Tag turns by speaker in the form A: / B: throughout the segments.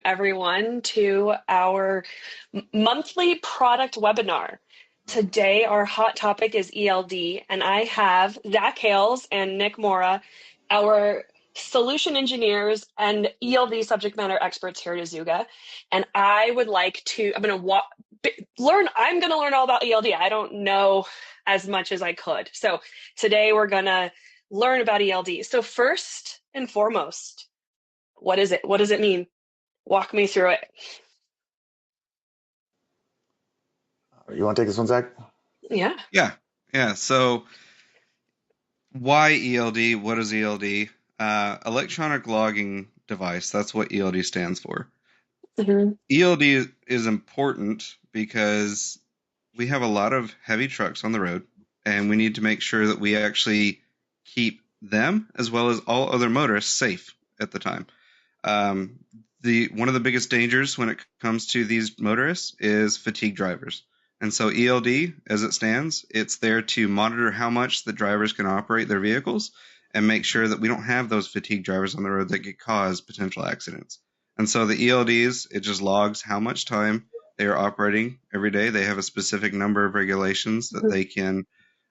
A: everyone to our monthly product webinar. Today, our hot topic is ELD, and I have Zach Hales and Nick Mora, our solution engineers and ELD subject matter experts here at Azuga. And I would like to, I'm going to learn all about ELD. I don't know as much as I could. So today we're going to learn about ELD. So first and foremost, what is it? What does it mean? Walk me through it.
B: You want to take this one, Zach?
A: Yeah.
C: Yeah. So why ELD? What is ELD? Electronic logging device. That's what ELD stands for.
A: Mm-hmm.
C: ELD is important because we have a lot of heavy trucks on the road, and we need to make sure that we actually keep them as well as all other motorists safe at the time. One of the biggest dangers when it comes to these motorists is fatigue drivers. And so ELD, as it stands, it's there to monitor how much the drivers can operate their vehicles and make sure that we don't have those fatigue drivers on the road that could cause potential accidents. And so the ELDs, it just logs how much time they are operating every day. They have a specific number of regulations that they can,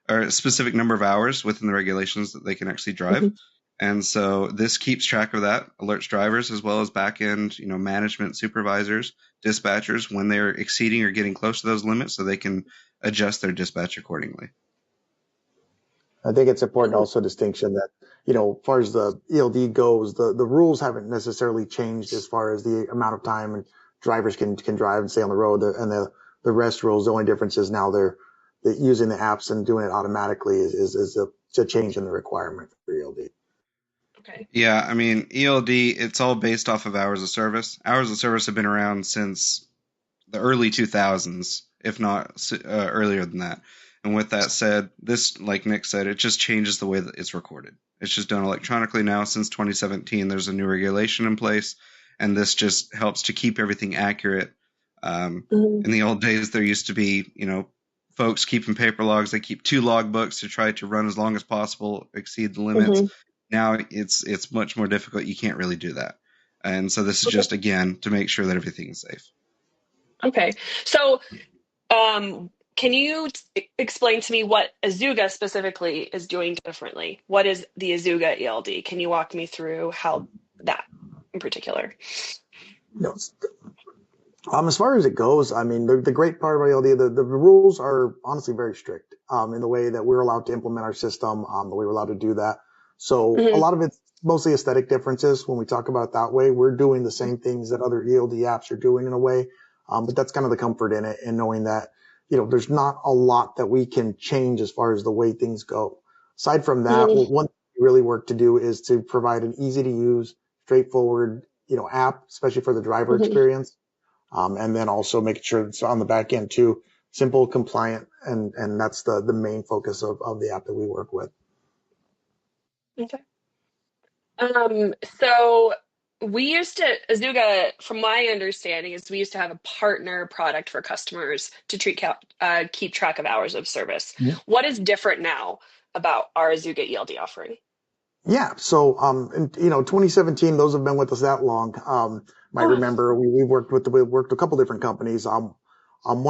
C: or a specific number of hours within the regulations that they can actually drive.
A: Mm-hmm.
C: And so this keeps track of that, alerts drivers as well as back-end, management supervisors, dispatchers when they're exceeding or getting close to those limits so they can adjust their dispatch accordingly.
B: I think it's important also distinction that, as far as the ELD goes, the rules haven't necessarily changed as far as the amount of time and drivers can drive and stay on the road. And the rest rules, the only difference is now they're using the apps and doing it automatically is a change in the requirement for ELD.
A: Okay.
C: Yeah, I mean, ELD, it's all based off of hours of service. Hours of service have been around since the early 2000s, if not earlier than that. And with that said, this, like Nick said, it just changes the way that it's recorded. It's just done electronically now. Since 2017, there's a new regulation in place, and this just helps to keep everything accurate. In the old days, there used to be, folks keeping paper logs. They keep 2 log books to try to run as long as possible, exceed the limits.
A: Mm-hmm.
C: Now it's much more difficult. You can't really do that. And so this is just, again, to make sure that everything is safe.
A: Okay. So can you explain to me what Azuga specifically is doing differently? What is the Azuga ELD? Can you walk me through how that in particular?
B: No. As far as it goes, I mean, the great part about ELD, the rules are honestly very strict in the way that we're allowed to implement our system, but we were allowed to do that. So a lot of it's mostly aesthetic differences. When we talk about it that way, we're doing the same things that other ELD apps are doing in a way. But that's kind of the comfort in it and knowing that, there's not a lot that we can change as far as the way things go. Aside from that, one thing we really work to do is to provide an easy to use, straightforward, app, especially for the driver experience. And then also making sure it's on the back end too, simple, compliant, and that's the main focus of the app that we work with.
A: Okay. So Azuga, from my understanding, is we used to have a partner product for customers to keep track of hours of service. Yeah. What is different now about our Azuga ELD offering?
B: Yeah. So, in 2017, those have been with us that long. I remember we worked with a couple different companies. One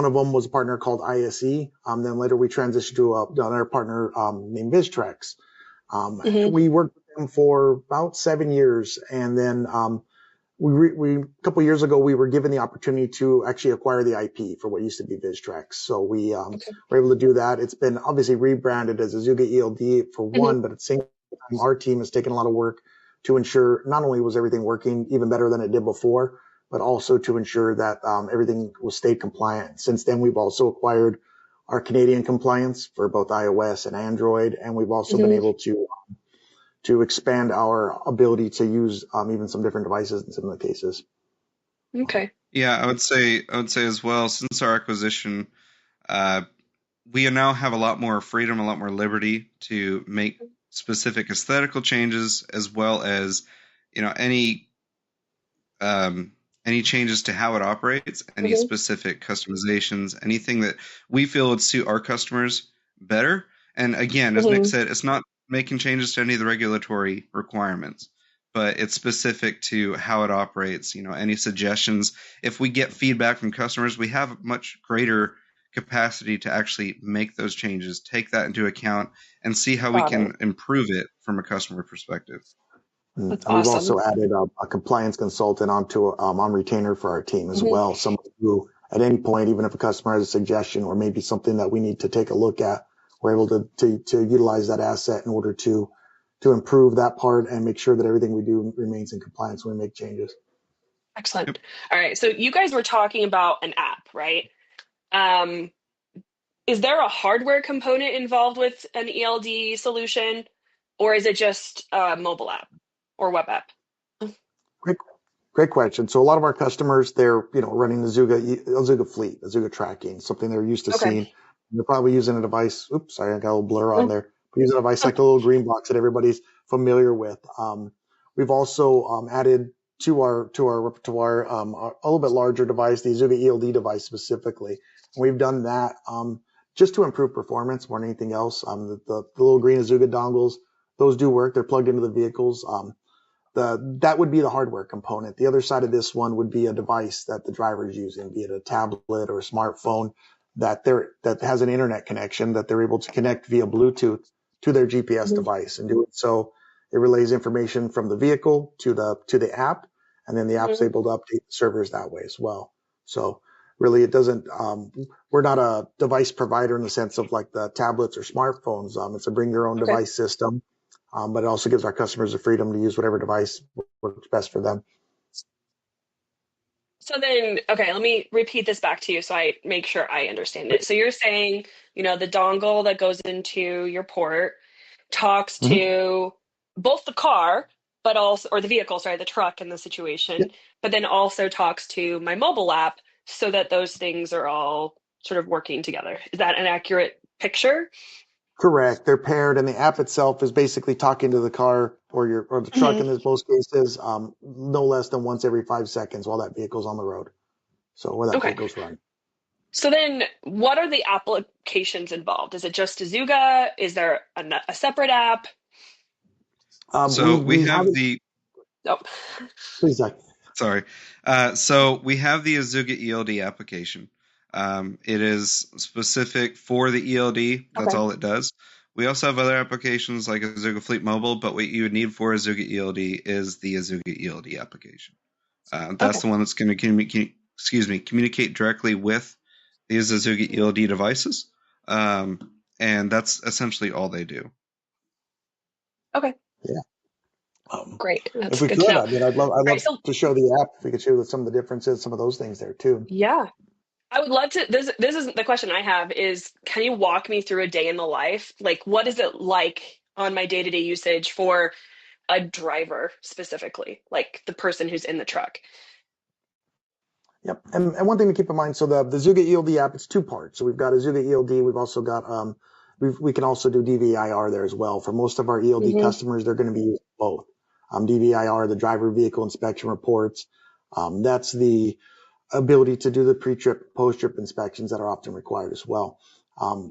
B: of them was a partner called ISE. Then later we transitioned to another partner, named Vistrex. We worked with them for about 7 years. And then, a couple of years ago, we were given the opportunity to actually acquire the IP for what used to be Vistrex. So we, were able to do that. It's been obviously rebranded as Azuga ELD for one, but at the same time, our team has taken a lot of work to ensure not only was everything working even better than it did before, but also to ensure that everything was state compliant. Since then, we've also acquired our Canadian compliance for both iOS and Android, and we've also been able to expand our ability to use even some different devices in some of the cases.
A: Okay.
C: Yeah, I would say as well, since our acquisition, we now have a lot more freedom, a lot more liberty to make specific aesthetical changes, as well as any changes to how it operates, any specific customizations, anything that we feel would suit our customers better. And again, as Nick said, it's not making changes to any of the regulatory requirements, but it's specific to how it operates. Any suggestions? If we get feedback from customers, we have much greater capacity to actually make those changes, take that into account, and see how we
A: Got
C: can
A: it.
C: improve it from a customer perspective.
B: And
A: That's
B: we've
A: awesome.
B: also added a compliance consultant on retainer for our team as
A: Hmm.
B: well. Someone who, at any point, even if a customer has a suggestion or maybe something that we need to take a look at, we're able to utilize that asset in order to improve that part and make sure that everything we do remains in compliance when we make changes.
A: Excellent.
C: Yep.
A: All right. So you guys were talking about an app, right? Um, is there a hardware component involved with an ELD solution, or is it just a mobile app or web app?
B: Great, great question. So a lot of our customers, they're running the Azuga fleet, Azuga tracking, something they're used to
A: Okay.
B: seeing. They're probably using a device. Oops, sorry, I got a little blur on
A: Oh,
B: there. But using a device
A: oh,
B: like the little green box that everybody's familiar with. We've also added to our repertoire a little bit larger device, the Azuga ELD device specifically. And we've done that just to improve performance more than anything else. The little green Azuga dongles, those do work. They're plugged into the vehicles. That would be the hardware component. The other side of this one would be a device that the driver is using, be it a tablet or a smartphone that has an internet connection that they're able to connect via Bluetooth to their GPS
A: mhm.
B: device and do it so it relays information from the vehicle to the app, and then the app's
A: Mhm.
B: able to update the servers that way as well. So really, it doesn't. We're not a device provider in the sense of like the tablets or smartphones. It's a bring your own
A: Okay.
B: device system, but it also gives our customers the freedom to use whatever device works best for them.
A: So then, okay, let me repeat this back to you so I make sure I understand it. So you're saying, the dongle that goes into your port talks
B: Mm-hmm.
A: to both the car, but also, or the vehicle, sorry, the truck in the situation, but then also talks to my mobile app so that those things are all sort of working together. Is that an accurate picture?
B: Correct. They're paired, and the app itself is basically talking to the car or the truck
A: Mhm.
B: in most cases, no less than once every 5 seconds while that vehicle's on the road. So where that
A: Okay.
B: vehicle's running.
A: So then, what are the applications involved? Is it just Azuga? Is there a separate app?
C: So we
B: We
C: have
B: haven't.
C: the
A: Oh,
B: Please, Zach.
C: Sorry. So we have the Azuga ELD application. It is specific for the ELD. That's
A: okay.
C: all it does. We also have other applications like Azuga Fleet Mobile, but what you would need for Azuga ELD is the Azuga ELD application. That's
A: Okay.
C: the one that's going to communicate directly with these Azuga ELD devices, and that's essentially all they do.
A: Okay.
B: Yeah. Um,
A: Great.
B: if
A: That's
B: we
A: good to
B: could,
A: know. All
B: I'd
A: right.
B: love
A: So,
B: to show the app. If we could show some of the differences, some of those things there too.
A: yeah, I would love to. This is the question I have is, can you walk me through a day in the life? Like, what is it like on my day-to-day usage for a driver specifically, like the person who's in the truck?
B: Yep. And one thing to keep in mind, so the Zuga ELD app, it's two parts. So we've got a Zuga ELD. We've also got, we can also do DVIR there as well. For most of our ELD
A: Hmm.
B: customers, they're going to be using both. DVIR, the driver vehicle inspection reports. That's the ability to do the pre-trip, post-trip inspections that are often required as well.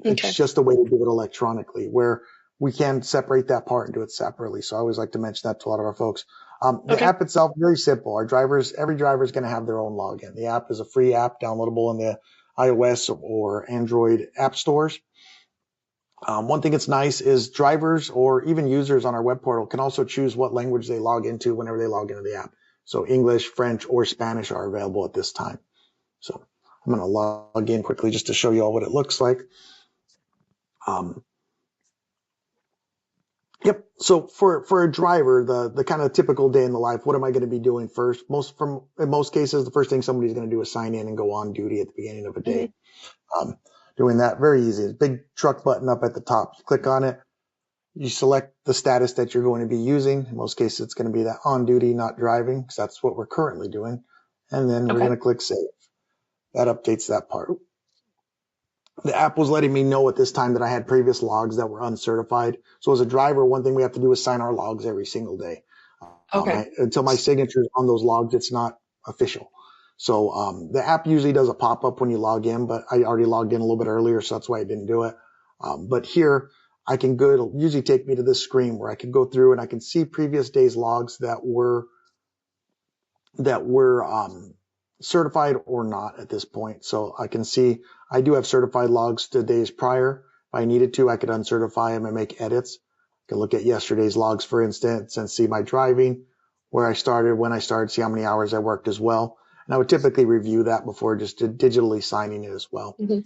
B: It's
A: Okay.
B: just a way to do it electronically where we can separate that part and do it separately. So I always like to mention that to a lot of our folks. The
A: Okay.
B: app itself, very simple. Every driver is going to have their own login. The app is a free app downloadable in the iOS or Android app stores. One thing that's nice is drivers or even users on our web portal can also choose what language they log into whenever they log into the app. So English, French, or Spanish are available at this time. So I'm going to log in quickly just to show you all what it looks like. Um, Yep. So for a driver, the kind of typical day in the life, what am I going to be doing first? In most cases, the first thing somebody's going to do is sign in and go on duty at the beginning of a
A: Hmm.
B: day. Um, Doing that very easy. Big truck button up at the top. You click on it. You select the status that you're going to be using. In most cases, it's going to be that on duty, not driving, because that's what we're currently doing. And then we're
A: Okay.
B: going to click save. That updates that part. The app was letting me know at this time that I had previous logs that were uncertified. So as a driver, one thing we have to do is sign our logs every single day.
A: Okay.
B: Until my signature is on those logs, it's not official. So the app usually does a pop-up when you log in, but I already logged in a little bit earlier, so that's why I didn't do it. But here, I can go, it'll usually take me to this screen where I can go through and I can see previous days logs that were certified or not at this point. So I can see I do have certified logs to days prior. If I needed to, I could uncertify them and make edits. I can look at yesterday's logs, for instance, and see my driving, where I started, when I started, see how many hours I worked as well. And I would typically review that before just digitally signing it as well.
A: Mm-hmm.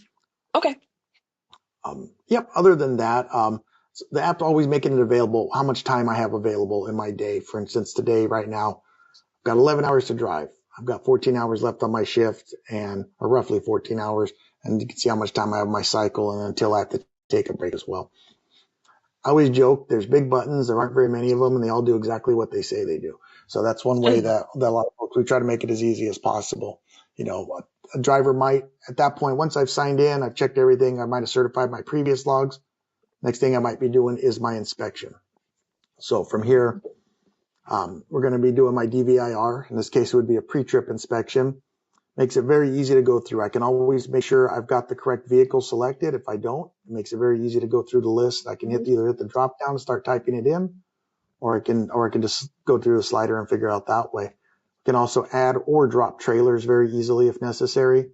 A: Okay.
B: Yep. Other than that, the app's always making it available, how much time I have available in my day. For instance, today, right now, I've got 11 hours to drive. I've got 14 hours left on my shift or roughly 14 hours. And you can see how much time I have on my cycle and until I have to take a break as well. I always joke there's big buttons. There aren't very many of them and they all do exactly what they say they do. So that's one way that a lot of folks, we try to make it as easy as possible. A driver might, at that point, once I've signed in, I've checked everything, I might have certified my previous logs. Next thing I might be doing is my inspection. So from here, we're going to be doing my DVIR. In this case, it would be a pre-trip inspection. Makes it very easy to go through. I can always make sure I've got the correct vehicle selected. If I don't, it makes it very easy to go through the list. I can either hit the drop down and start typing it in, or I can just go through the slider and figure out that way. I can also add or drop trailers very easily if necessary.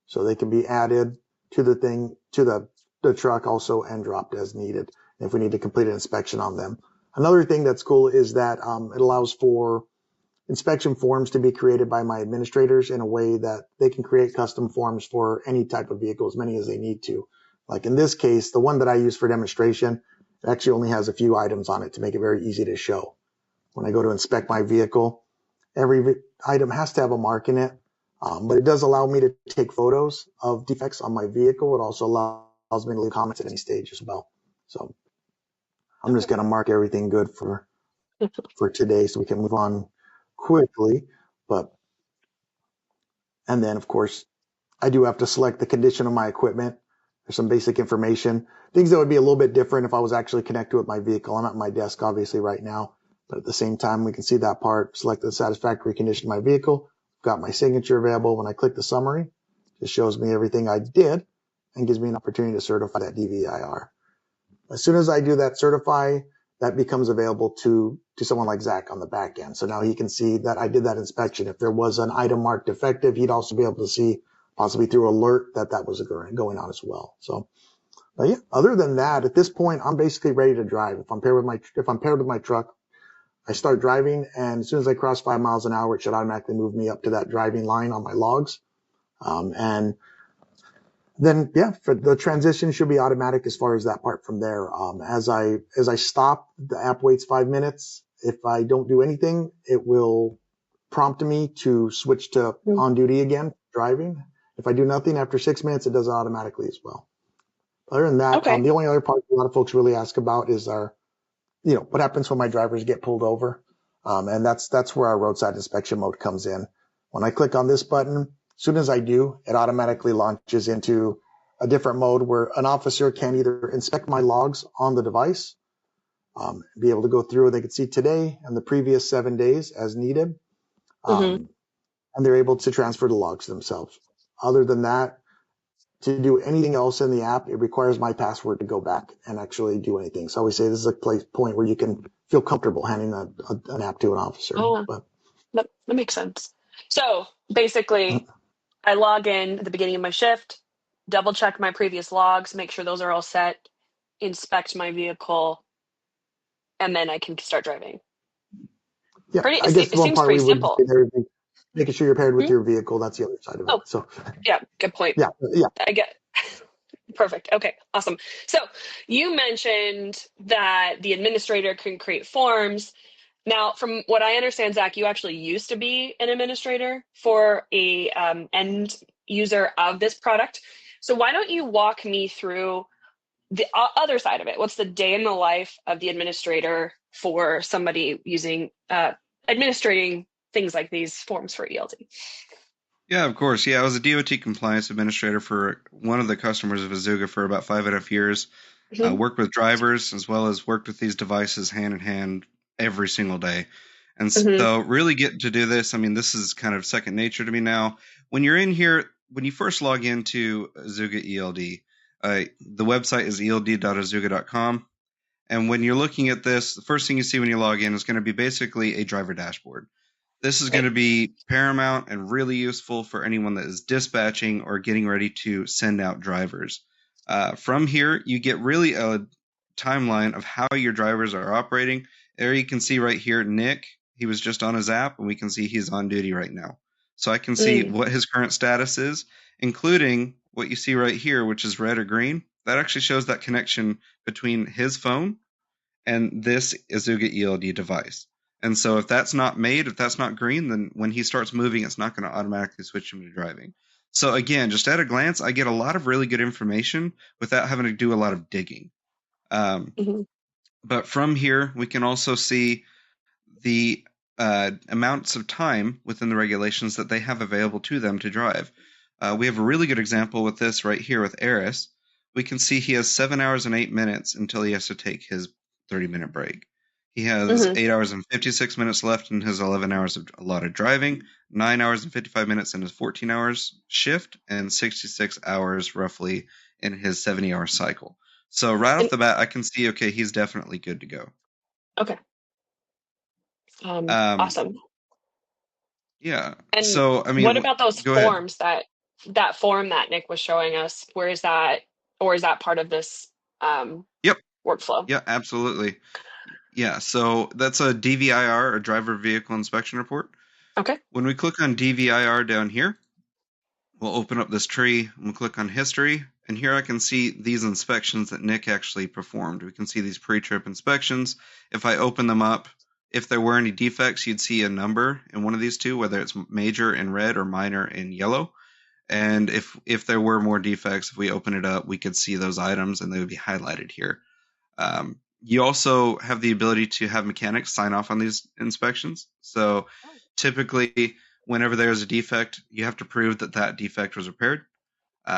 B: So they can be added to the truck also and dropped as needed if we need to complete an inspection on them. Another thing that's cool is that it allows for inspection forms to be created by my administrators in a way that they can create custom forms for any type of vehicle, as many as they need to. Like in this case, the one that I use for demonstration, it actually only has a few items on it to make it very easy to show. When I go to inspect my vehicle, every item has to have a mark in it, but it does allow me to take photos of defects on my vehicle. It also allows me to leave comments at any stage as well. So I'm just going to mark everything good for today so we can move on quickly. And then of course I do have to select the condition of my equipment. There's some basic information, things that would be a little bit different if I was actually connected with my vehicle. I'm at my desk obviously right now, but at the same time we can see that part. Select the satisfactory condition of my vehicle. Got my signature available. When I click the summary, it just shows me everything I did and gives me an opportunity to certify that DVIR. As soon as I do that certify, that becomes available to someone like Zach on the back end. So now he can see that I did that inspection. If there was an item marked defective, he'd also be able to see, possibly through alert, that was going on as well. So, but yeah, other than that, at this point, I'm basically ready to drive. If I'm paired with my truck, I start driving, and as soon as I cross 5 miles an hour, it should automatically move me up to that driving line on my logs. And then, yeah, for the transition should be automatic as far as that part from there. As I stop, the app waits 5 minutes. If I don't do anything, it will prompt me to switch to on duty again, driving. If I do nothing after 6 minutes, it does it automatically as well. Other than that,
A: Okay.
B: the only other part a lot of folks really ask about is what happens when my drivers get pulled over. And that's where our roadside inspection mode comes in. When I click on this button, as soon as I do, it automatically launches into a different mode where an officer can either inspect my logs on the device, be able to go through, they can see today and the previous 7 days as needed. And they're able to transfer the logs themselves. Other than that, to do anything else in the app, it requires my password to go back and actually do anything. So I always say this is a point where you can feel comfortable handing an app to an officer.
A: Oh,
B: but
A: that makes sense. So basically, I log in at the beginning of my shift, double check my previous logs, make sure those are all set, inspect my vehicle, and then I can start driving.
B: yeah, I guess
A: It
B: one
A: seems
B: part
A: pretty
B: we would
A: simple.
B: say there is making sure you're paired with your vehicle. That's the other side of it.
A: Oh,
B: So
A: yeah, good point.
B: yeah.
A: I get perfect. Okay, awesome. So you mentioned that the administrator can create forms. Now, from what I understand, Zach, you actually used to be an administrator for a end user of this product. So why don't you walk me through the other side of it? What's the day in the life of the administrator for somebody using administrating things like these forms for ELD?
C: Yeah, of course. Yeah, I was a DOT compliance administrator for one of the customers of Azuga for about 5.5 years. Worked with drivers as well as worked with these devices hand in hand every single day. And so really getting to do this, I mean, this is kind of second nature to me now. When you're in here, when you first log into Azuga ELD, the website is eld.azuga.com. And when you're looking at this, the first thing you see when you log in is going to be basically a driver dashboard. This is going to be paramount and really useful for anyone that is dispatching or getting ready to send out drivers. From here, you get really a timeline of how your drivers are operating. There you can see right here, Nick, he was just on his app, and we can see he's on duty right now. So I can see what his current status is, including what you see right here, which is red or green. That actually shows that connection between his phone and this Azuga ELD device. And so if that's not made, if that's not green, then when he starts moving, it's not going to automatically switch him to driving. So again, just at a glance, I get a lot of really good information without having to do a lot of digging. But from here, we can also see the amounts of time within the regulations that they have available to them to drive. We have a really good example with this right here with Eris. We can see he has 7 hours and 8 minutes until he has to take his 30-minute break. He has 8 hours and 56 minutes left in his 11 hours of allotted driving, 9 hours and 55 minutes in his 14 hours shift, and 66 hours roughly in his 70-hour cycle. So right off the bat, I can see, okay, he's definitely good to go.
A: Okay. Awesome.
C: Yeah.
A: And
C: so, I mean,
A: what about those
C: go ahead.
A: forms that form that Nick was showing us? Where is that, or is that part of this
C: Yep.
A: workflow?
C: Yeah, absolutely. Yeah, so that's a DVIR, or driver vehicle inspection report.
A: Okay.
C: When we click on DVIR down here, we'll open up this tree and we'll click on history. And here I can see these inspections that Nick actually performed. We can see these pre-trip inspections. If I open them up, if there were any defects, you'd see a number in one of these two, whether it's major in red or minor in yellow. And if there were more defects, if we open it up, we could see those items and they would be highlighted here. You also have the ability to have mechanics sign off on these inspections. So typically, whenever there's a defect, you have to prove that that defect was repaired.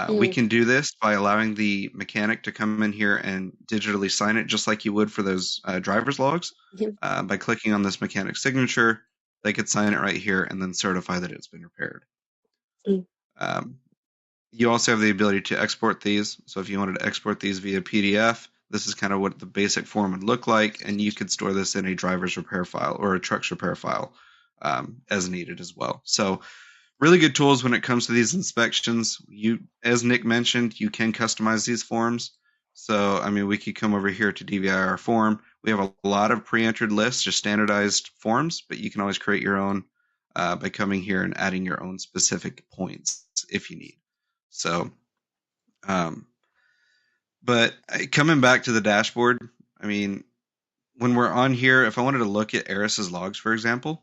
C: We can do this by allowing the mechanic to come in here and digitally sign it, just like you would for those driver's logs. By clicking on this mechanic signature, they could sign it right here and then certify that it's been repaired. You also have the ability to export these. So if you wanted to export these via PDF, this is kind of what the basic form would look like, and you could store this in a driver's repair file or a truck's repair file as needed as well. So really good tools when it comes to these inspections. As Nick mentioned, you can customize these forms. So, I mean, we could come over here to DVIR form. We have a lot of pre-entered lists, just standardized forms, but you can always create your own by coming here and adding your own specific points if you need. So, but coming back to the dashboard, I mean, when we're on here, if I wanted to look at Eris's logs, for example,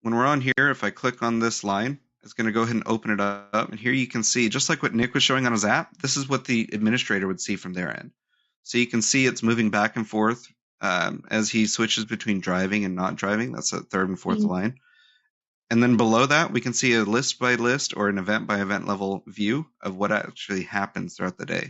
C: when we're on here, if I click on this line, it's going to go ahead and open it up. And here you can see, just like what Nick was showing on his app, this is what the administrator would see from their end. So you can see it's moving back and forth as he switches between driving and not driving. That's a third and fourth line. And then below that, we can see a list by list or an event by event level view of what actually happens throughout the day.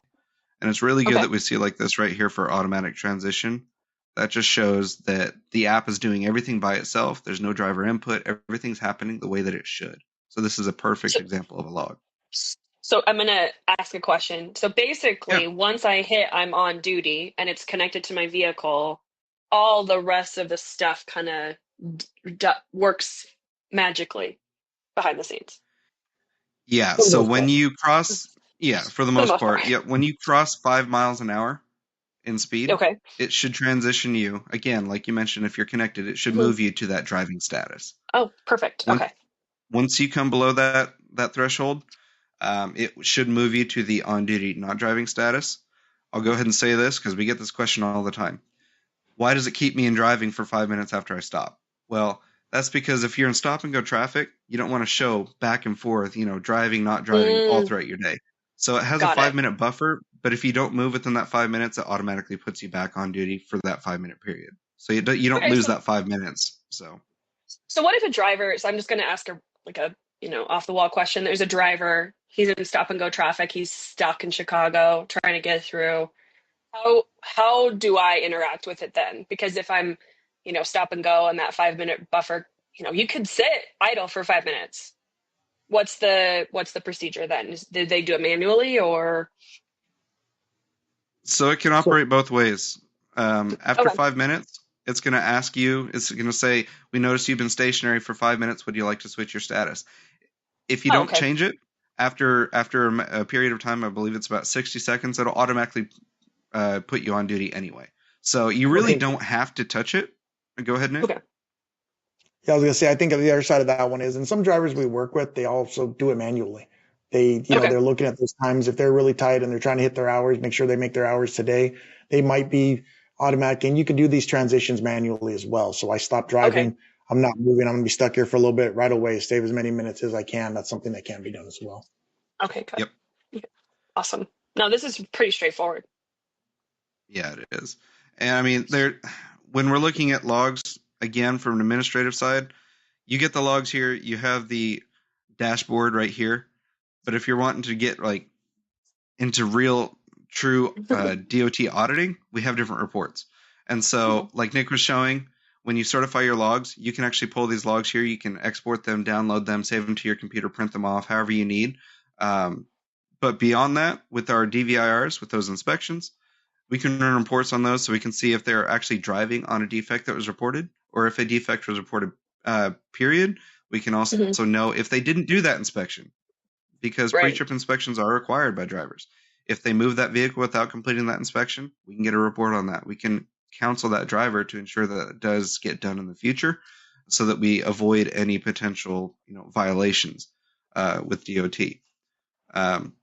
C: And it's really good that we see like this right here for automatic transition. That just shows that the app is doing everything by itself. There's no driver input. Everything's happening the way that it should. So this is a perfect example of a log.
A: So I'm going to ask a question. So basically, once I hit I'm on duty and it's connected to my vehicle, all the rest of the stuff kind of works magically behind the scenes.
C: Yeah. So when you cross, for the most part, when you cross 5 miles an hour in speed, it should transition you again, like you mentioned. If you're connected, it should move you to that driving status.
A: Oh, perfect.
C: Once you come below that threshold, it should move you to the on duty not driving status. I'll go ahead and say this because we get this question all the time. Why does it keep me in driving for 5 minutes after I stop? Well, that's because if you're in stop and go traffic, you don't want to show back and forth, driving, not driving all throughout your day. So it has a 5-minute buffer, but if you don't move within that 5 minutes, it automatically puts you back on duty for that 5-minute period. So you don't lose that 5 minutes. So
A: what if a driver? So I'm just going to ask a off the wall question. There's a driver. He's in stop and go traffic. He's stuck in Chicago trying to get through. How do I interact with it then? Because if I'm, stop and go and that 5-minute buffer, you could sit idle for 5 minutes. What's the procedure then? Did they do it manually or?
C: So it can operate both ways. After
A: Okay.
C: 5 minutes, it's going to ask you, it's going to say, we noticed you've been stationary for 5 minutes. Would you like to switch your status? If you
A: Oh,
C: don't
A: okay.
C: change it, after a period of time, I believe it's about 60 seconds, it'll automatically put you on duty anyway. So you
B: I
C: really
B: think,
C: don't have to touch it. Go ahead, Nick.
A: Okay.
B: yeah, I was gonna say, I think the other side of that one is, and some drivers we work with, they also do it manually. They,
A: Okay.
B: they're looking at those times. If they're really tight and they're trying to hit their hours, make sure they make their hours today. They might be automatic, and you can do these transitions manually as well. So I stop
A: Okay.
B: driving. I'm not moving. I'm gonna be stuck here for a little bit right away. Save as many minutes as I can. That's something that can be done as well.
A: Okay, good.
C: Yep.
A: Okay. Awesome. Now this is pretty straightforward.
C: Yeah, it is. And I mean, when we're looking at logs again from an administrative side, you get the logs here. You have the dashboard right here. But if you're wanting to get like into real, true DOT auditing, we have different reports. And so,
A: Cool.
C: like Nick was showing, when you certify your logs, you can actually pull these logs here. You can export them, download them, save them to your computer, print them off, however you need. Um, but beyond that, with our DVIRs, with those inspections, we can run reports on those so we can see if they're actually driving on a defect that was reported, or if a defect was reported, period. We can also
A: Hmm.
C: know if they didn't do that inspection, because
A: Right.
C: pre-trip inspections are required by drivers. If they move that vehicle without completing that inspection, we can get a report on that. We can counsel that driver to ensure that it does get done in the future, so that we avoid any potential violations with DOT. Um,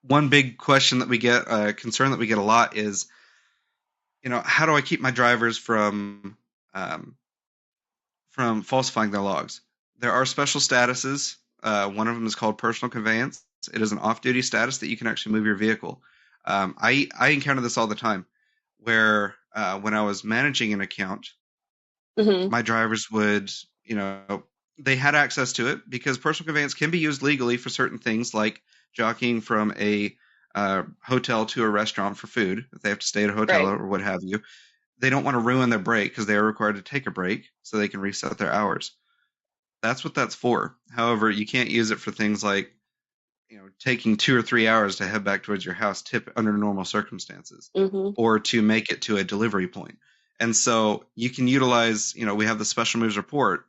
C: One big question that we get, concern that we get a lot is, how do I keep my drivers um, from falsifying their logs? There are special statuses. One of them is called personal conveyance. It is an off-duty status that you can actually move your vehicle. I encounter this all the time, where when I was managing an account,
A: Hmm.
C: my drivers would, they had access to it because personal conveyance can be used legally for certain things, like jockeying from a hotel to a restaurant for food if they have to stay at a hotel
A: Right.
C: or what have you. They don't want to ruin their break because they are required to take a break so they can reset their hours. That's what that's for. However, you can't use it for things like, taking 2 or 3 hours to head back towards your house, tip under normal circumstances,
A: Hmm.
C: or to make it to a delivery point. And so you can utilize, we have the special moves report,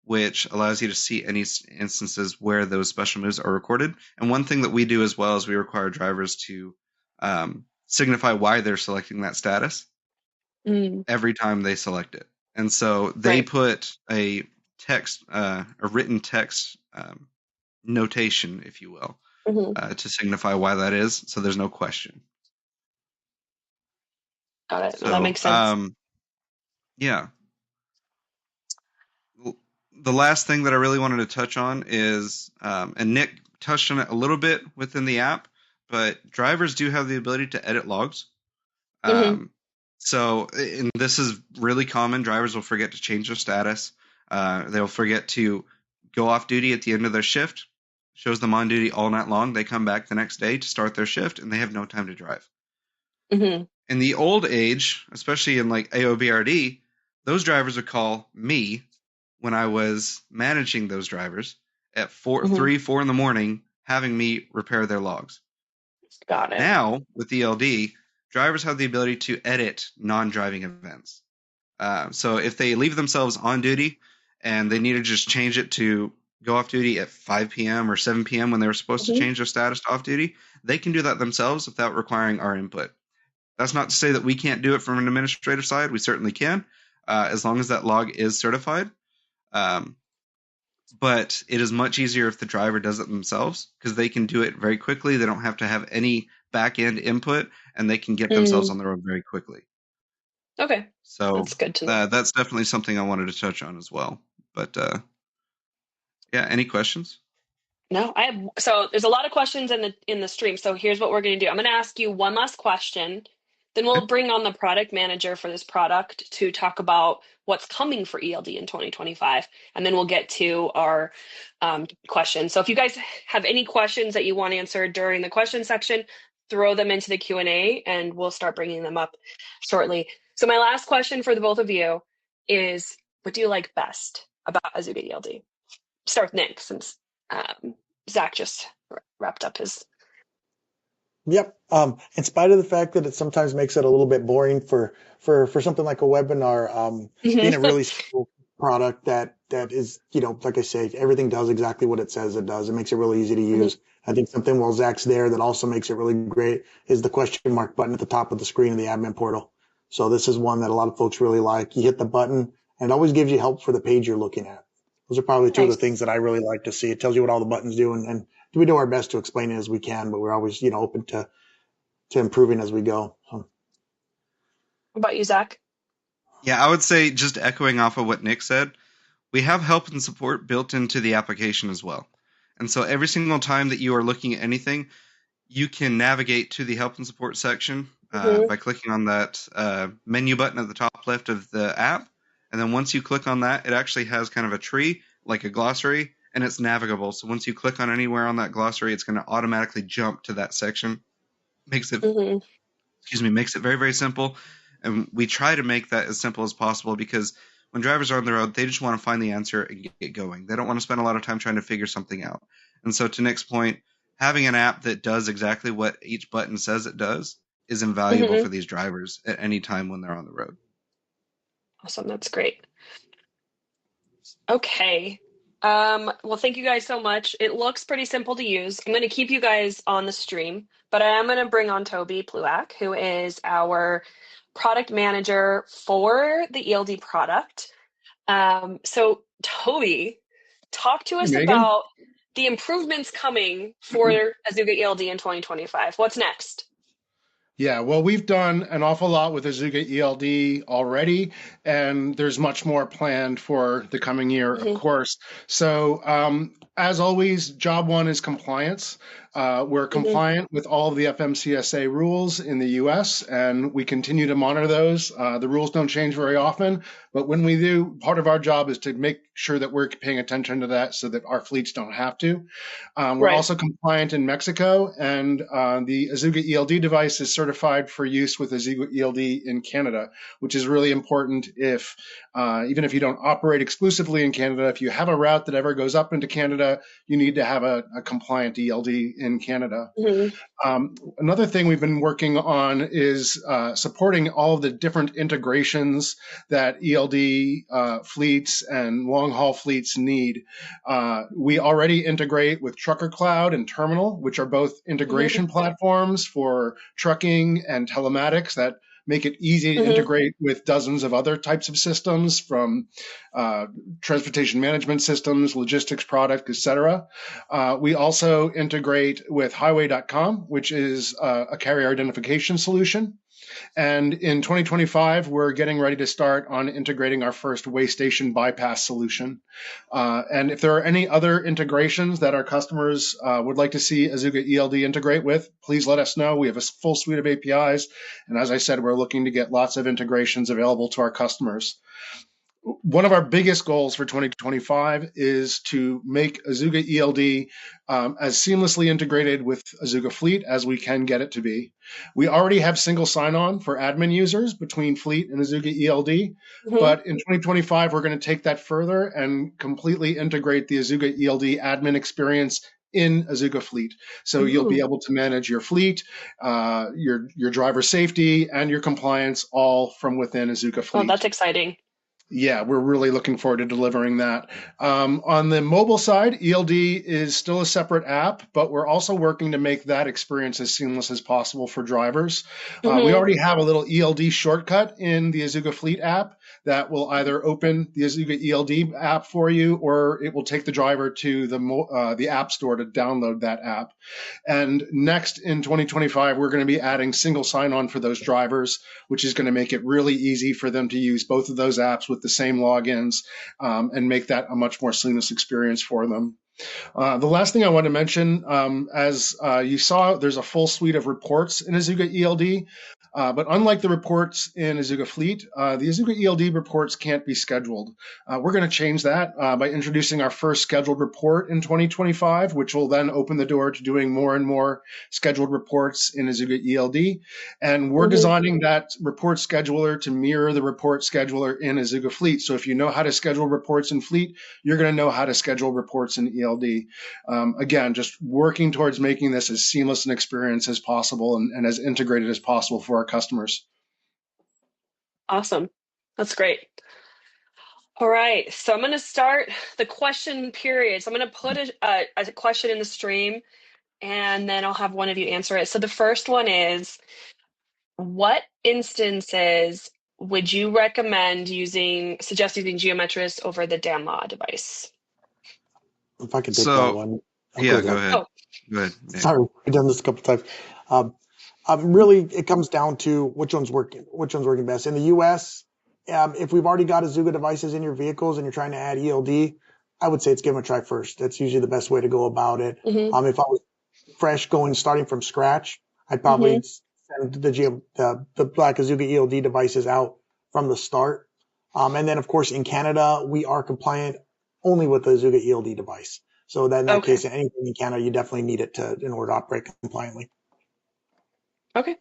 C: which allows you to see any instances where those special moves are recorded. And one thing that we do as well is we require drivers to signify why they're selecting that status
A: Mm.
C: every time they select it. And so they
A: Right.
C: put a written text notation, if you will,
A: Hmm.
C: to signify why that is. So there's no question.
A: Got it. Well, that
C: So
A: makes sense.
C: yeah, the last thing that I really wanted to touch on is, and Nick touched on it a little bit within the app, but drivers do have the ability to edit logs.
A: Hmm.
C: Um, and this is really common. Drivers will forget to change their status. They'll forget to go off duty at the end of their shift. Shows them on duty all night long. They come back the next day to start their shift, and they have no time to drive.
A: Hmm.
C: In the old age, especially in like AOBRD, those drivers would call me when I was managing those drivers at
A: Hmm.
C: 4 in the morning, having me repair their logs.
A: Got it.
C: Now, with ELD, drivers have the ability to edit non-driving events. So if they leave themselves on duty and they need to just change it to go off duty at 5 p.m. or 7 p.m. when they were supposed to
A: Hmm.
C: change their status to off duty, they can do that themselves without requiring our input. That's not to say that we can't do it from an administrative side. We certainly can, as long as that log is certified. Um, but it is much easier if the driver does it themselves because they can do it very quickly. They don't have to have any back end input, and they can get themselves
A: Mm.
C: on the road very quickly.
A: Okay.
C: So
A: That's good to know.
C: that's definitely something I wanted to touch on as well. But yeah, any questions?
A: No, I have, so there's a lot of questions in the stream. So here's what we're going to do. I'm going to ask you one last question. Then
C: Okay.
A: we'll bring on the product manager for this product to talk about what's coming for ELD in 2025. And then we'll get to our questions. So if you guys have any questions that you want answered during the question section, throw them into the Q&A and we'll start bringing them up shortly. So my last question for the both of you is, what do you like best about Azuga ELD? Start with Nick since Zach just wrapped up his.
B: Yep. In spite of the fact that it sometimes makes it a little bit boring for something like a webinar, being a
A: Mhm.
B: really simple product that is, like I say, everything does exactly what it says it does. It makes it really easy to
A: Mhm.
B: use. I think something while Zach's there that also makes it really great is the question mark button at the top of the screen in the admin portal. So this is one that a lot of folks really like. You hit the button and it always gives you help for the page you're looking at. Those are probably two of the things
A: Nice.
B: that I really like to see. It tells you what all the buttons do and we do our best to explain it as we can, but we're always, open to improving as we go. So,
A: What about you, Zach?
C: Yeah, I would say just echoing off of what Nick said, we have help and support built into the application as well. And so every single time that you are looking at anything, you can navigate to the help and support section
A: Hmm.
C: by clicking on that menu button at the top left of the app. And then once you click on that, it actually has kind of a tree, like a glossary, and it's navigable. So once you click on anywhere on that glossary, it's going to automatically jump to that section. Makes it,
A: Hmm.
C: makes it very, very simple. And we try to make that as simple as possible because when drivers are on the road, they just want to find the answer and get going. They don't want to spend a lot of time trying to figure something out. And so, to Nick's point, having an app that does exactly what each button says it does is invaluable
A: Hmm.
C: for these drivers at any time when they're on the road.
A: Awesome. That's great. Okay. Well, thank you guys so much. It looks pretty simple to use. I'm going to keep you guys on the stream, but I am going to bring on Toby Pluak, who is our product manager for the ELD product. So, Toby, talk to
D: Hey,
A: us
D: Megan.
A: about the improvements coming for Azuga ELD in 2025. What's next?
D: Yeah, well, we've done an awful lot with Azuga ELD already, and there's much more planned for the coming year, of
A: Hmm.
D: course. So, as always, job one is compliance. We're
A: Hmm.
D: compliant with all of the FMCSA rules in the US, and we continue to monitor those. The rules don't change very often, but when we do, part of our job is to make sure that we're paying attention to that so that our fleets don't have to. We're
A: Right.
D: also compliant in Mexico, and the Azuga ELD device is certified for use with Azuga ELD in Canada, which is really important if, even if you don't operate exclusively in Canada, if you have a route that ever goes up into Canada, you need to have a compliant ELD in Canada.
A: Hmm.
D: Another thing we've been working on is supporting all of the different integrations that ELD fleets and long haul fleets need. We already integrate with Trucker Cloud and Terminal, which are both
A: Hmm.
D: integration platforms for trucking and telematics that make it easy to
A: Hmm.
D: integrate with dozens of other types of systems from uh, transportation management systems, logistics product, etc. We also integrate with highway.com, which is a carrier identification solution. And in 2025, we're getting ready to start on integrating our first way station bypass solution. And if there are any other integrations that our customers would like to see Azuga ELD integrate with, please let us know. We have a full suite of APIs. And as I said, we're looking to get lots of integrations available to our customers. One of our biggest goals for 2025 is to make Azuga ELD as seamlessly integrated with Azuga Fleet as we can get it to be. We already have single sign-on for admin users between Fleet and Azuga ELD,
A: Hmm.
D: but in 2025, we're going to take that further and completely integrate the Azuga ELD admin experience in Azuga Fleet. So you'll be
A: Ooh.
D: able to manage your fleet, your driver safety, and your compliance all from within Azuga
A: Oh,
D: Fleet.
A: that's exciting.
D: Yeah, we're really looking forward to delivering that. On the mobile side, ELD is still a separate app, but we're also working to make that experience as seamless as possible for drivers. We
A: Hmm.
D: already have a little ELD shortcut in the Azuga Fleet app that will either open the Azuga ELD app for you, or it will take the driver to the App Store to download that app. And next in 2025, we're going to be adding single sign-on for those drivers, which is going to make it really easy for them to use both of those apps with the same logins and make that a much more seamless experience for them. The last thing I want to mention, as you saw, there's a full suite of reports in Azuga ELD. But unlike the reports in Azuga Fleet, the Azuga ELD reports can't be scheduled. We're going to change that by introducing our first scheduled report in 2025, which will then open the door to doing more and more scheduled reports in Azuga ELD. And we're designing that report scheduler to mirror the report scheduler in Azuga Fleet. So if you know how to schedule reports in Fleet, you're going to know how to schedule reports in ELD. Again, just working towards making this as seamless an experience as possible and as integrated as possible for our customers.
A: Awesome. That's great. All right. So I'm going to start the question period. So I'm going to put a question in the stream, and then I'll have one of you answer it. So the first one is, what instances would you suggest using Geometris over the DAMLA device?
B: If I could take that one.
C: Yeah, go ahead.
A: Oh.
C: Go ahead, Nick.
B: Sorry, we've done this a couple times. Really, it comes down to which one's working best. In the U.S., if we've already got Azuga devices in your vehicles and you're trying to add ELD, I would say it's give them a try first. That's usually the best way to go about it.
A: Mm-hmm.
B: If I was fresh starting from scratch, I'd probably send the black Azuga ELD devices out from the start. And then, of course, in Canada, we are compliant only with the Azuga ELD device. So that in that case, anything in Canada, you definitely need it in order to operate compliantly.
A: Okay.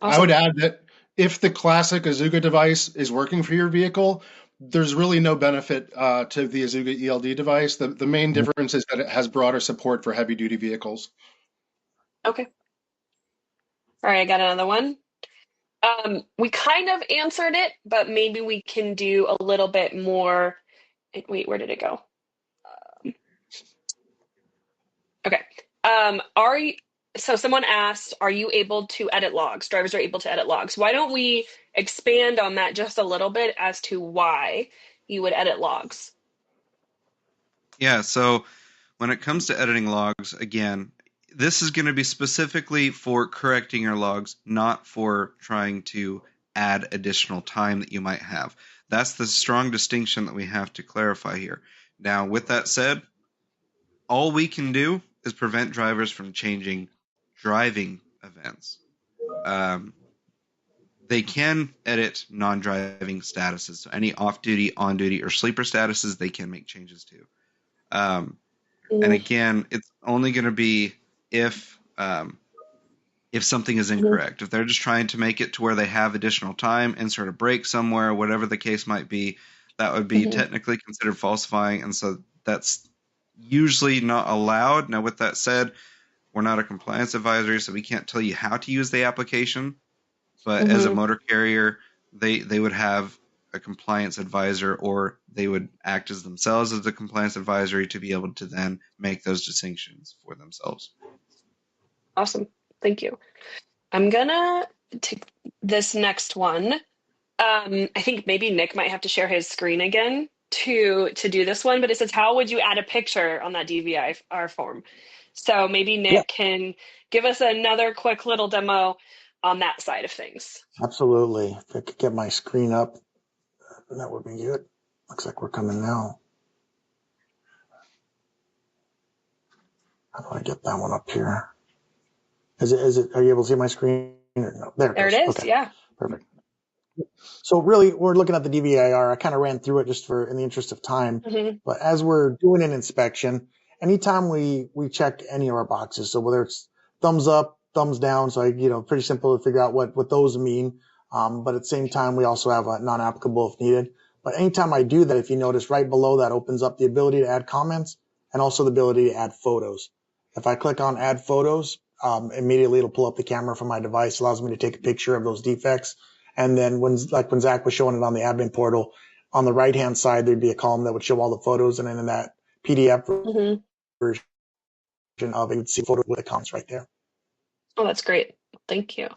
A: Awesome.
D: I would add that if the classic Azuga device is working for your vehicle, there's really no benefit to the Azuga ELD device. The main difference is that it has broader support for heavy duty vehicles.
A: Okay. All right, I got another one. We kind of answered it, but maybe we can do a little bit more. Wait, where did it go? Okay. So someone asked, are you able to edit logs? Drivers are able to edit logs. Why don't we expand on that just a little bit as to why you would edit logs?
C: Yeah, so when it comes to editing logs, again, this is going to be specifically for correcting your logs, not for trying to add additional time that you might have. That's the strong distinction that we have to clarify here. Now, with that said, all we can do is prevent drivers from changing driving events. They can edit non-driving statuses. So any off-duty, on-duty, or sleeper statuses, they can make changes to. And again, it's only going to be if something is incorrect. If they're just trying to make it to where they have additional time, insert a break somewhere, whatever the case might be, that would be technically considered falsifying. And so that's usually not allowed. Now, with that said, we're not a compliance advisory, so we can't tell you how to use the application. But as a motor carrier, they would have a compliance advisor, or they would act as themselves as the compliance advisory to be able to then make those distinctions for themselves.
A: Awesome. Thank you. I'm gonna take this next one. I think maybe Nick might have to share his screen again to do this one, but it says, how would you add a picture on that DVR form? So maybe Nick can give us another quick little demo on that side of things.
B: Absolutely. If I could get my screen up, that would be good. Looks like we're coming now. How do I get that one up here? Is it, are you able to see my screen? Or no? There
A: it is.
B: Okay.
A: Yeah.
B: Perfect. So really, we're looking at the DVIR. I kind of ran through it just in the interest of time. But as we're doing an inspection, anytime we check any of our boxes, so whether it's thumbs up, thumbs down, so pretty simple to figure out what those mean. But at the same time, we also have a non-applicable if needed. But anytime I do that, if you notice right below that opens up the ability to add comments and also the ability to add photos. If I click on add photos, immediately it'll pull up the camera from my device, allows me to take a picture of those defects. And then when Zach was showing it on the admin portal, on the right-hand side, there'd be a column that would show all the photos. And then in that PDF version of it, you'd see photos with the comments right there.
A: Oh, that's great. Thank you.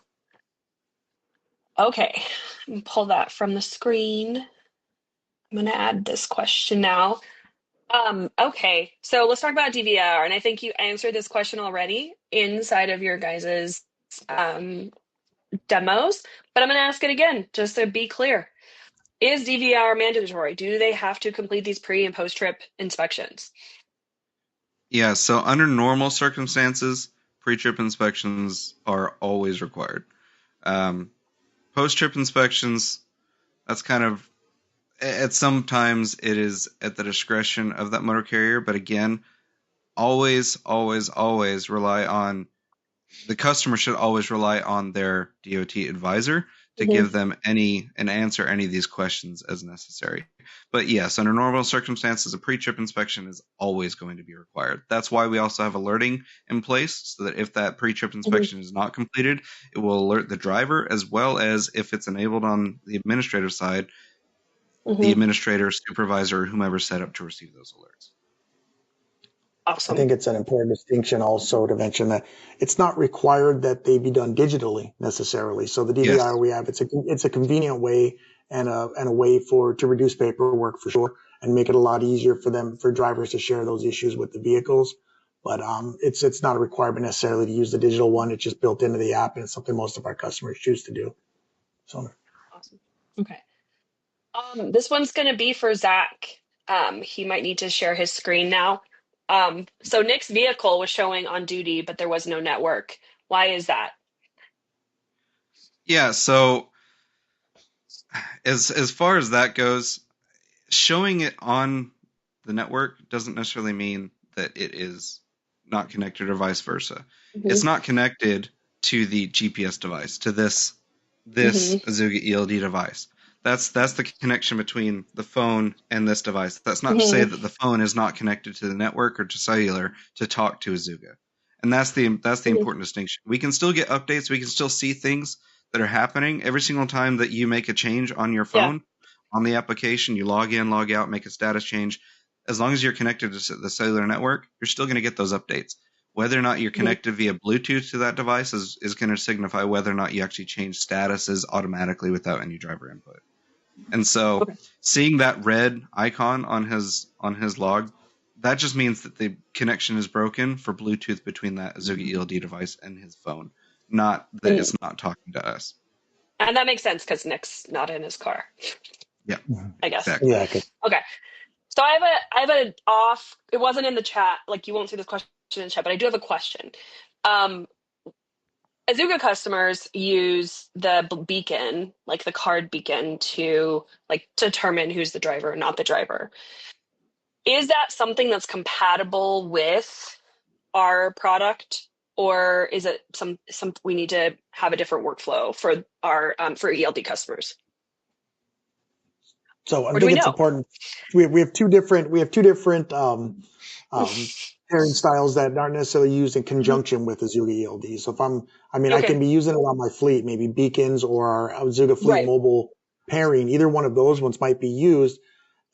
A: Okay, pull that from the screen. I'm going to add this question now. Okay, so let's talk about DVR. And I think you answered this question already inside of your guys's demos, but I'm going to ask it again just to be clear. Is DVR mandatory? Do they have to complete these pre and post trip inspections?
C: Yeah, so under normal circumstances, pre-trip inspections are always required. Post-trip inspections, that's kind of, at sometimes it is at the discretion of that motor carrier, but again, always, always, always rely on the customer should always rely on their DOT advisor to give them and answer any of these questions as necessary. But yes, under normal circumstances, a pre-trip inspection is always going to be required. That's why we also have alerting in place, so that if that pre-trip inspection is not completed, it will alert the driver, as well as, if it's enabled on the administrative side, the administrator, supervisor, or whomever set up to receive those alerts.
B: I think it's an important distinction also to mention that it's not required that they be done digitally necessarily. So the DVR we have, it's a convenient way and a way to reduce paperwork for sure and make it a lot easier for drivers to share those issues with the vehicles. But it's not a requirement necessarily to use the digital one. It's just built into the app, and it's something most of our customers choose to do. So
A: awesome. Okay. This one's going to be for Zach. He might need to share his screen now. So Nick's vehicle was showing on duty, but there was no network. Why is that?
C: Yeah, so as far as that goes, showing it on the network doesn't necessarily mean that it is not connected or vice versa. It's not connected to the GPS device, to this Azuga ELD device. That's the connection between the phone and this device. That's not to say that the phone is not connected to the network or to cellular to talk to Azuga. And that's the important distinction. We can still get updates. We can still see things that are happening every single time that you make a change on your phone, on the application. You log in, log out, make a status change. As long as you're connected to the cellular network, you're still going to get those updates. Whether or not you're connected via Bluetooth to that device is going to signify whether or not you actually change statuses automatically without any driver input. And so seeing that red icon on his log, that just means that the connection is broken for Bluetooth between that Azuga ELD device and his phone, not that it's not talking to us.
A: And that makes sense because Nick's not in his car.
C: Yeah,
A: I guess.
C: Exactly.
B: Yeah.
A: Okay. So I have an off. It wasn't in the chat. Like, you won't see this question in the chat, but I do have a question. Azuga customers use the beacon, like the card beacon, to determine who's the driver and not the driver. Is that something that's compatible with our product, or is it some we need to have a different workflow for our for ELD customers?
B: So I think it's important. We have two different pairing styles that aren't necessarily used in conjunction with Azuga ELD. So I can be using it on my fleet, maybe beacons or our Azuga Fleet Mobile pairing. Either one of those ones might be used.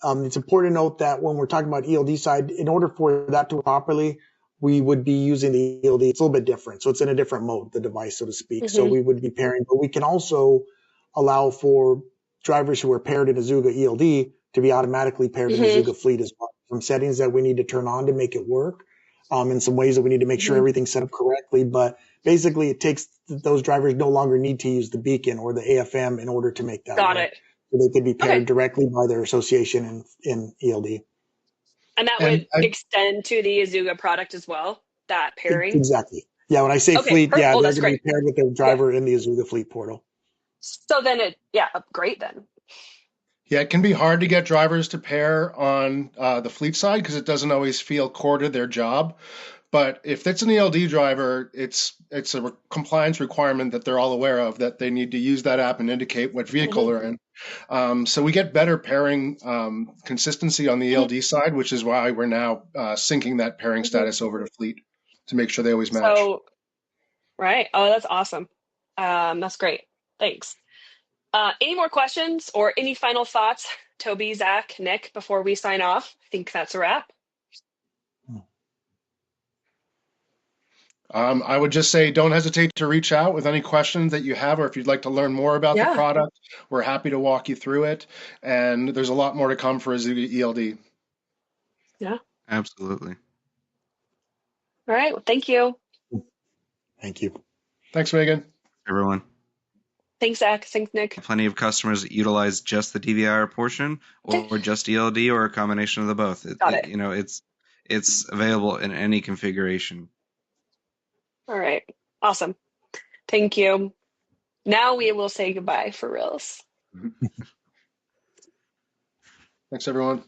B: It's important to note that when we're talking about ELD side, in order for that to work properly, we would be using the ELD. It's a little bit different. So it's in a different mode, the device, so to speak. So we would be pairing, but we can also allow for drivers who are paired in Azuga ELD to be automatically paired in Azuga Fleet as well. Some settings that we need to turn on to make it work. In some ways that we need to make sure everything's set up correctly. But basically, it takes those drivers no longer need to use the beacon or the AFM in order to make that
A: Got
B: work.
A: it.
B: So they could be paired directly by their association in ELD.
A: And that would extend to the Azuga product as well, that pairing?
B: Exactly. Yeah, when I say fleet, they're going to be paired with their driver in the Azuga Fleet portal.
A: So then great then.
D: Yeah, it can be hard to get drivers to pair on the fleet side because it doesn't always feel core to their job. But if it's an ELD driver, it's a compliance requirement that they're all aware of, that they need to use that app and indicate what vehicle they're in. So we get better pairing consistency on the ELD side, which is why we're now syncing that pairing status over to fleet to make sure they always match.
A: So, right. Oh, that's awesome. That's great. Thanks. Any more questions or any final thoughts, Toby, Zach, Nick, before we sign off? I think that's a wrap.
D: I would just say don't hesitate to reach out with any questions that you have, or if you'd like to learn more about the product, we're happy to walk you through it. And there's a lot more to come for Azuga ELD.
A: Yeah.
C: Absolutely.
A: All right. Well, thank you.
B: Thank you.
D: Thanks, Megan.
C: Everyone.
A: Thanks, Zach. Thanks, Nick.
C: Plenty of customers that utilize just the DVR portion or just ELD or a combination of the both. It's available in any configuration.
A: All right. Awesome. Thank you. Now we will say goodbye for reals.
D: Thanks, everyone.